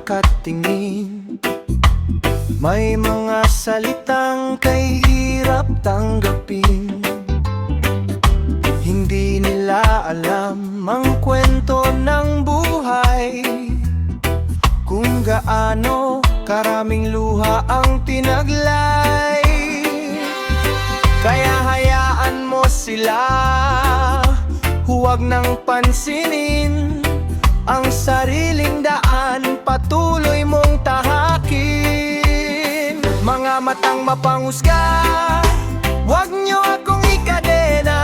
nakatingin. May mga salitang kay hirap tanggapin. Hindi nila alam ang kwento ng buhay, kung gaano karaming luha ang tinaglay. Kaya hayaan mo sila, huwag nang pansinin ang sariling daan, patuloy mong tahakin. Mga matang mapanghusga, huwag niyo akong ikadena.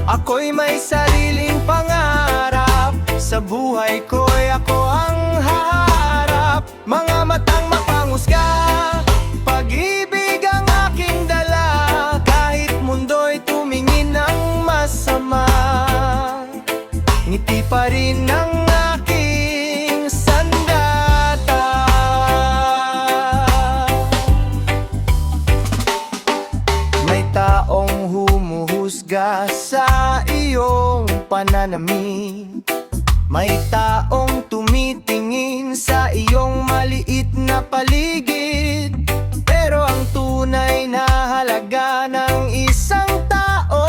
Ako'y may sariling pangarap, sa buhay ko'y ako ang haharap. Mga matang mapanghusga, pag-ibig ang aking dala, kahit mundo'y tumingin ng masama, ngiti pa rin ang aking sandata. May taong humuhusga sa iyong pananamit, may taong tumitingin sa iyong maliit na paligid. Pero ang tunay na halaga ng isang tao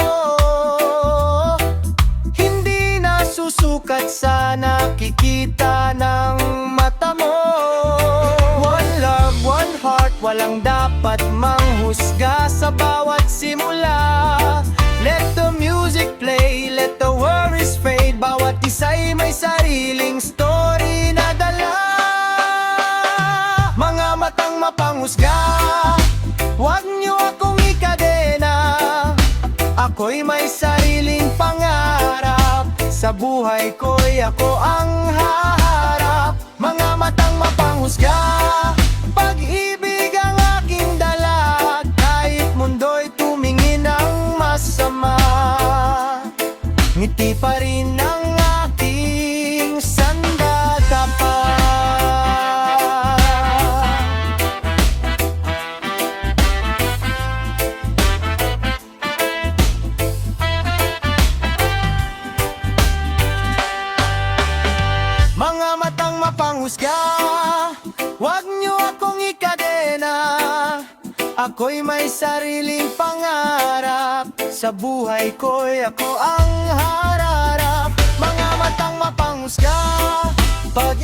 hindi nasusukat sa nakikita ng mata mo. One love, one heart, walang dapat manghusga sa bawat simula. Let the music play, let the worries fade, bawat isa'y may sariling story na dala. Mga matang mapanghusga, huwag niyo akong ikadena. Ako'y may sariling pangarap, sa buhay ko'y ako ang haharap. Mga matang mapanghusga, pag-ibig ang aking dala, kahit mundo'y tumingin ng masama, ngiti pa rin ang aking sandata pa. Mga matang mapanghusga, huwag niyo akong ikadena. Ako'y may sariling pangarap, sa buhay ko'y ako ang hararap. Mga matang mapanghusga, pag